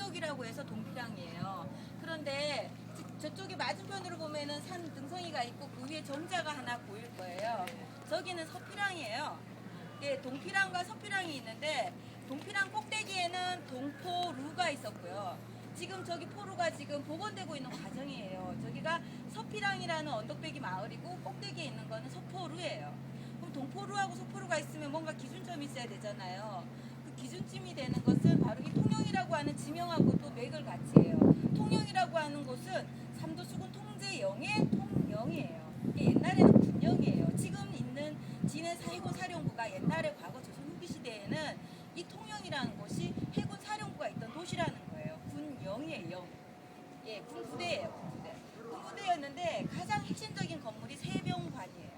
저쪽이라고 해서 동피랑이에요. 그런데 저쪽에 맞은편으로 보면은 산 등성이가 있고 그 위에 정자가 하나 보일 거예요. 저기는 서피랑이에요. 예, 동피랑과 서피랑이 있는데 동피랑 꼭대기에는 동포루가 있었고요. 지금 저기 포루가 지금 복원되고 있는 과정이에요. 저기가 서피랑이라는 언덕배기 마을이고 꼭대기에 있는 거는 서포루예요. 그럼 동포루하고 서포루가 있으면 뭔가 기준점이 있어야 되잖아요. 그 기준점이 되는 것은 바로 이 통영이라고 하는 지명하고 또 맥을 같이 해요. 통영이라고 하는 곳은 삼도수군 통제영의 통영이에요. 이게 옛날에는 군영이에요. 지금 있는 진해 해군 사령부가 옛날에 과거 조선 후기 시대에는 이 통영이라는 곳이 해군 사령부가 있던 도시라는 거예요. 군영이에요. 영. 예, 군부대예요. 군부대. 군부대였는데 가장 핵심적인 건물이 세병관이에요.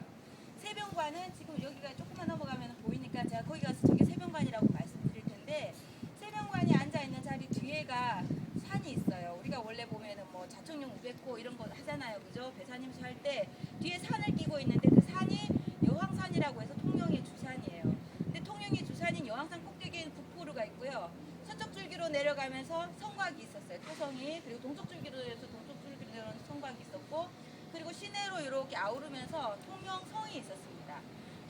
세병관은 지금 여기가 조금만 넘어가면 보이니까 제가 거기 가서 저게 세병관이라고 말씀드릴 텐데 세병관이 앉아 있는 자리 뒤에가 산이 있어요. 우리가 원래 보면은 뭐 자청령 우백호 이런 거 하잖아요, 그죠? 배산임수 할 때 뒤에 산을 끼고 있는데 그 산이 여황산이라고 해서 통영의 주산이에요. 근데 통영의 주산인 여황산 꼭대기에는 북포루가 있고요. 서쪽 줄기로 내려가면서 성곽이 있었어요. 토성이. 그리고 동쪽 줄기로 내려서 동쪽 줄기로 내려오는 성곽이 있었고, 그리고 시내로 이렇게 아우르면서 통영성이 있었습니다.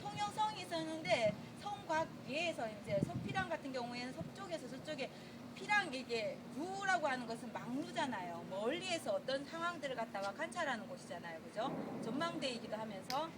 통영성이 있었는데 성곽 위에서 이제 서피랑 같은 경우에는 서쪽에서 저쪽에 피랑 이게 루라고 하는 것은 막루잖아요. 멀리에서 어떤 상황들을 갖다가 관찰하는 곳이잖아요, 그죠? 전망대이기도 하면서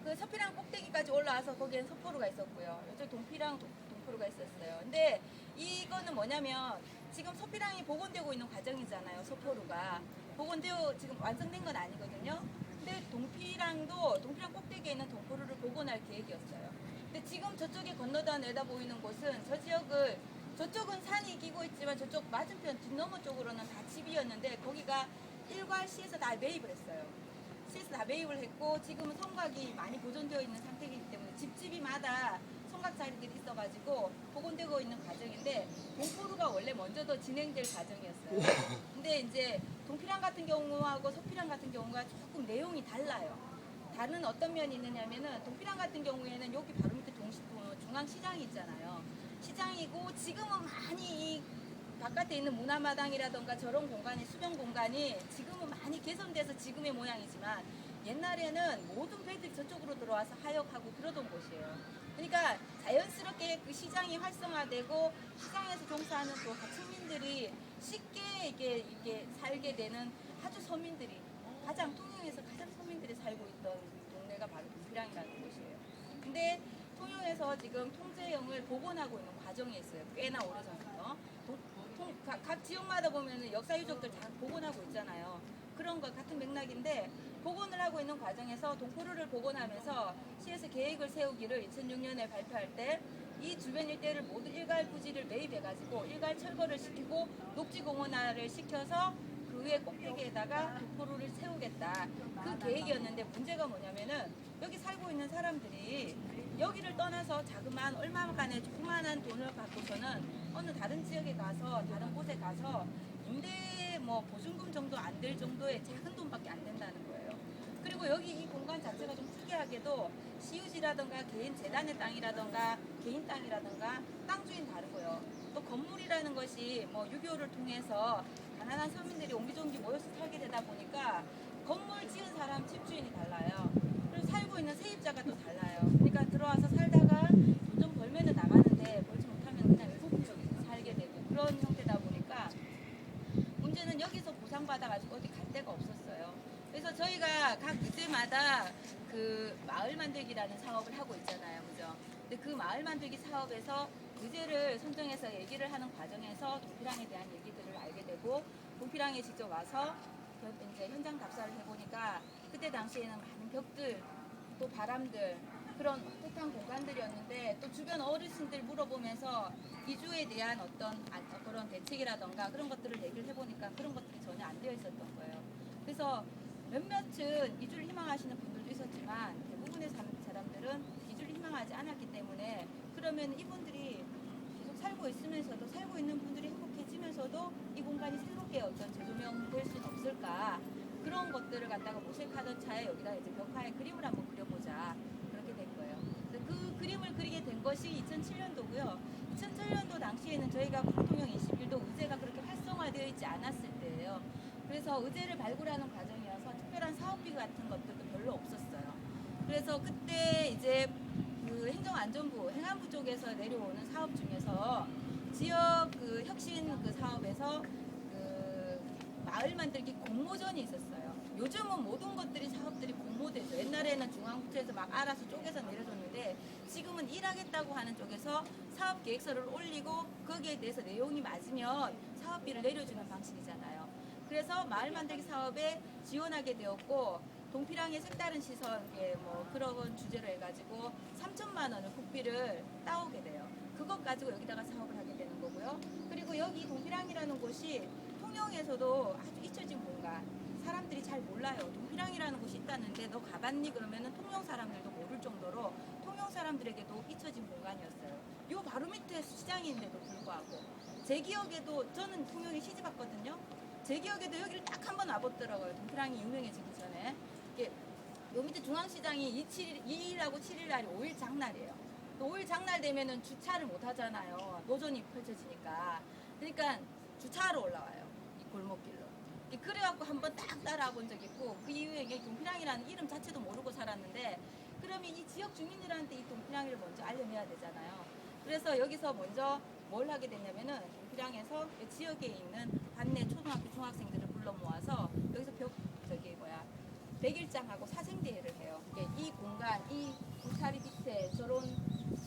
그 서피랑 꼭대기까지 올라와서 거기엔 서포루가 있었고요. 이쪽 동피랑 동포루가 있었어요. 근데 이거는 뭐냐면 지금 서피랑이 복원되고 있는 과정이잖아요. 서포루가 복원되어 지금 완성된 건 아니거든요. 근데 동피랑도 동피랑 꼭대기에 있는 동포루를 복원할 계획이었어요. 근데 지금 저쪽에 건너다 내다 보이는 곳은 저 지역을 저쪽은 산이 끼고 있지만 저쪽 맞은편 뒷너머 쪽으로는 다 집이었는데 거기가 일괄시에서 다 매입을 했어요. 시에서 다 매입을 했고 지금은 성곽이 많이 보존되어 있는 상태이기 때문에 집집이마다 성곽 자리들이 있어가지고 복원되고 있는 과정인데 동포루가 원래 먼저 더 진행될 과정이었어요. 근데 이제 동피랑 같은 경우하고 서피랑 같은 경우가 조금 내용이 달라요. 다른 어떤 면이 있느냐면은 동피랑 같은 경우에는 여기 바로 밑에 중앙시장이 있잖아요. 시장이고 지금은 많이 이 바깥에 있는 문화마당이라던가 저런 공간이 수변 공간이 지금은 많이 개선돼서 지금의 모양이지만 옛날에는 모든 배들이 저쪽으로 들어와서 하역하고 그러던 곳이에요. 그러니까 자연스럽게 그 시장이 활성화되고 시장에서 종사하는 또 가축민들이 쉽게 이게 살게 되는 아주 서민들이 가장 통영에서 가장 서민들이 살고 있던 동네가 바로 동피랑이라는 곳이에요. 근데 통영에서 지금 통제영을 복원하고 있는 과정이 있어요. 꽤나 오래전부터. 각 지역마다 보면 역사 유적들 다 복원하고 있잖아요. 그런 것 같은 맥락인데 복원을 하고 있는 과정에서 동포루를 복원하면서 시에서 계획을 세우기를 2006년에 발표할 때 이 주변 일대를 모두 일괄 부지를 매입해가지고 일괄 철거를 시키고 녹지공원화를 시켜서 그 위에 꼭대기에다가 동포루를 세우겠다. 그 계획이었는데 문제가 뭐냐면은 여기 살고 있는 사람들이 여기를 떠나서 자그마한 얼마간의 조그만한 돈을 갖고서는 어느 다른 지역에 가서 다른 곳에 가서 임대 뭐 보증금 정도 안 될 정도의 작은 돈밖에 안 된다는 거예요. 그리고 여기 이 공간 자체가 좀 특이하게도 시유지라던가 개인 재단의 땅이라던가 개인 땅이라던가 땅 주인 다르고요. 또 건물이라는 것이 뭐 6.25를 통해서 가난한 서민들이 옹기종기 모여서 살게 되다 보니까 건물 지은 사람 집주인이 달라요. 그리고 살고 있는 세입자가 또 달라요. 그러니까 들어와서 살다가 돈 좀 벌면은 나가는데 벌지 못하면 그냥 외국 지역에서 살게 되고 그런 형태다 보니까 문제는 여기서 보상받아가지고 어디 갈 데가 없었어요. 그래서 저희가 각 의제마다 그 마을 만들기라는 사업을 하고 있잖아요. 그죠? 근데 그 마을 만들기 사업에서 의제를 선정해서 얘기를 하는 과정에서 동피랑에 대한 얘기들을 알게 되고 동피랑에 직접 와서 이제 현장 답사를 해보니까 그때 당시에는 많은 벽들 또 바람들 그런 어택한 공간들이었는데 또 주변 어르신들 물어보면서 이주에 대한 어떤 그런 대책이라던가 그런 것들을 얘기를 해보니까 그런 것들이 전혀 안 되어 있었던 거예요. 그래서 몇몇은 이주를 희망하시는 분들도 있었지만 대부분의 사람들은 이주를 희망하지 않았기 때문에 그러면 이분들이 계속 살고 있으면서도 살고 있는 분들이 행복해지면서도 이 공간이 새롭게 어떤 재조명될 수는 없을까 그런 것들을 갖다가 모색하던 차에 여기다 이제 벽화에 그림을 한번 그려보자 그렇게 된 거예요. 그 그림을 그리게 된 것이 2007년도고요. 2007년도 당시에는 저희가 통영 21도 의제 있지 않았을 때예요. 그래서 의제를 발굴하는 과정이어서 특별한 사업비 같은 것들도 별로 없었어요. 그래서 그때 이제 그 행정안전부, 행안부 쪽에서 내려오는 사업 중에서 지역 그 혁신 그 사업에서 그 마을 만들기 공모전이 있었어요. 요즘은 모든 것들이 사업들이 공모되죠. 옛날에는 중앙부처에서 막 알아서 쪼개서 내려줬는데 지금은 일하겠다고 하는 쪽에서 사업 계획서를 올리고 거기에 대해서 내용이 맞으면 사업비를 내려주는 방식이잖아요. 그래서 마을 만들기 사업에 지원하게 되었고 동피랑의 색다른 시선 뭐 그런 주제로 해가지고 3천만 원을 국비를 따오게 돼요. 그것 가지고 여기다가 사업을 하게 되는 거고요. 그리고 여기 동피랑이라는 곳이 통영에서도 아주 잊혀진 공간. 사람들이 잘 몰라요. 동피랑이라는 곳이 있다는데 너 가봤니? 그러면은 통영 사람들도 모를 정도로 통영 사람들에게도 잊혀진 공간이었어요. 요 바로 밑에 시장인데도 불구하고 제 기억에도 저는 통영에 시집 왔거든요. 제 기억에도 여기를 딱 한 번 와봤더라고요. 동피랑이 유명해지기 전에. 이게 요 밑에 중앙시장이 2일하고 7일 날이 5일 장날이에요. 5일 장날 되면은 주차를 못 하잖아요. 노전이 펼쳐지니까. 그러니까 주차하러 올라와요. 이 골목길로. 그래갖고 한번 딱 따라와 본 적 있고 그 이후에 이게 동피랑이라는 이름 자체도 모르고 살았는데 그러면 이 지역 주민들한테 이 동피랑이를 먼저 알려내야 되잖아요. 그래서 여기서 먼저 뭘 하게 됐냐면은 동피랑에서 지역에 있는 관내 초등학교 중학생들을 불러 모아서 여기서 백일장하고 사생대회를 해요. 이 공간, 이 울타리 밑에 저런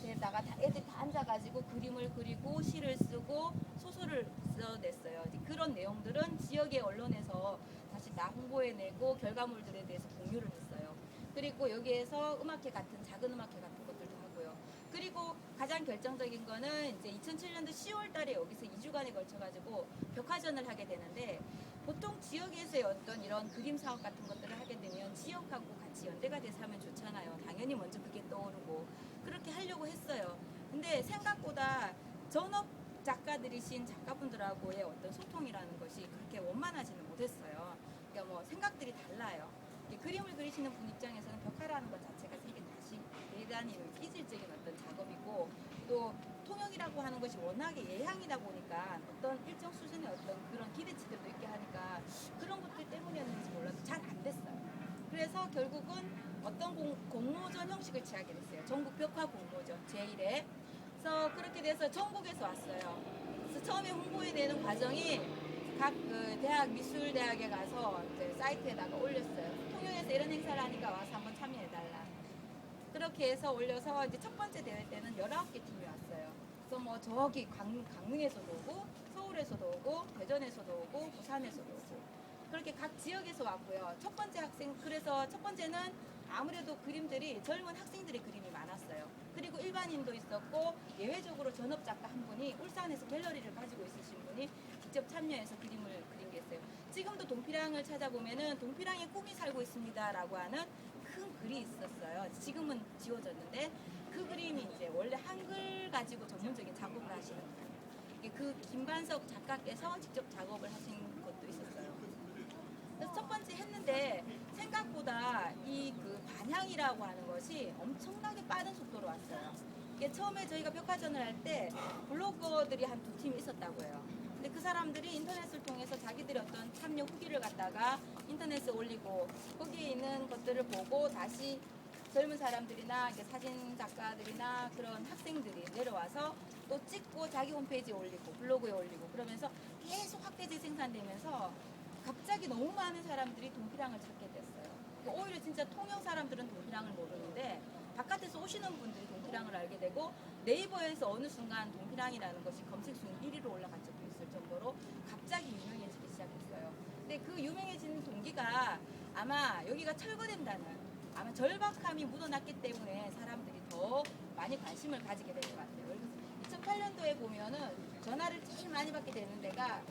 데다가 애들 다 앉아가지고 그림을 그리고 시를 쓰고 소설을 써냈어요. 그런 내용들은 지역의 언론에서 다시 다 홍보해내고 결과물들에 대해서 공유를 했어요. 그리고 여기에서 음악회 같은 작은 음악회 같은 것들도 하고요. 그리고 가장 결정적인 거는 이제 2007년도 10월 달에 여기서 2주간에 걸쳐가지고 벽화전을 하게 되는데 보통 지역에서의 어떤 이런 그림 사업 같은 것들을 하게 되면 지역하고 같이 연대가 돼서 하면 좋잖아요. 당연히 먼저 그게 떠오르고 그렇게 하려고 했어요. 근데 생각보다 전업 작가들이신 작가분들하고의 어떤 소통이라는 것이 그렇게 원만하지는 못했어요. 그러니까 뭐 생각들이 달라요. 그림을 그리시는 분 입장에서는 벽화라는 것 자체가 되게 다시 대단히 이질적인 어떤 작업이고 또 통영이라고 하는 것이 워낙에 예향이다 보니까 어떤 일정 수준의 어떤 그런 기대치들도 있게 하니까 그런 것들 때문이었는지 몰라도 잘 안 됐어요. 그래서 결국은 어떤 공모전 형식을 취하게 됐어요. 전국 벽화 공모전 제1회. 그래서 그렇게 돼서 전국에서 왔어요. 그래서 처음에 홍보해내는 과정이 각 그 대학 미술대학에 가서 이제 사이트에다가 올렸어요. 통영에서 이런 행사를 하니까 와서 한번 참여해달라. 그렇게 해서 올려서 이제 첫 번째 대회 때는 19개 팀이 왔어요. 그래서 뭐 저기 강릉에서도 오고 서울에서도 오고 대전에서도 오고 부산에서도 오고 그렇게 각 지역에서 왔고요. 첫 번째 학생 그래서 첫 번째는 아무래도 그림들이 젊은 학생들의 그림이 많았어요. 그리고 일반인도 있었고 예외적으로 전업 작가 한 분이 울산에서 갤러리를 가지고 있으신 분이 직접 참여해서 그림을 그린 게 있어요. 지금도 동피랑을 찾아보면은 동피랑에 꿈이 살고 있습니다라고 하는 큰 글이 있었어요. 지금은 지워졌는데 그 그림이 이제 원래 한글 가지고 전문적인 작업을 하시는 거예요. 그 김반석 작가께서 직접 작업을 하신 것도 있었어요. 그래서 첫 번째 했는데 생각보다 이 그 반향이라고 하는 것이 엄청나게 빠른 속도로 왔어요. 이게 처음에 저희가 벽화전을 할 때 블로거들이 한 2팀 있었다고 해요. 근데 그 사람들이 인터넷을 통해서 자기들이 어떤 참여 후기를 갖다가 인터넷에 올리고 거기에 있는 것들을 보고 다시 젊은 사람들이나 이제 사진 작가들이나 그런 학생들이 내려와서 또 찍고 자기 홈페이지에 올리고 블로그에 올리고 그러면서 계속 확대 재생산되면서 갑자기 너무 많은 사람들이 동피랑을 찾게 됐어요. 오히려 진짜 통영 사람들은 동피랑을 모르는데 바깥에서 오시는 분들이 동피랑을 알게 되고 네이버에서 어느 순간 동피랑이라는 것이 검색 순위 1위로 올라간 적도 있을 정도로 갑자기 유명해지기 시작했어요. 근데 그 유명해지는 동기가 아마 여기가 철거된다는 아마 절박함이 묻어났기 때문에 사람들이 더 많이 관심을 가지게 된 것 같아요. 2008년도에 보면은 전화를 제일 많이 받게 되는 데가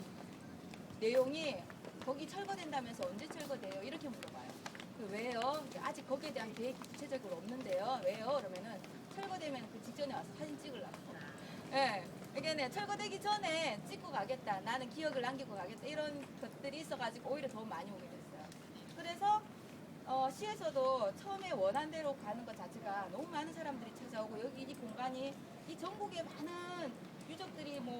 내용이 거기 철거된다면서 언제 철거돼요? 이렇게 물어봐요. 왜요? 아직 거기에 대한 계획이 구체적으로 없는데요. 왜요? 그러면은 철거되면 그 직전에 와서 사진 찍으려고. 예. 이게 철거되기 전에 찍고 가겠다. 나는 기억을 남기고 가겠다. 이런 것들이 있어가지고 오히려 더 많이 오게 됐어요. 그래서 시에서도 처음에 원한 대로 가는 것 자체가 너무 많은 사람들이 찾아오고 여기 이 공간이 이 전국에 많은 유적들이 뭐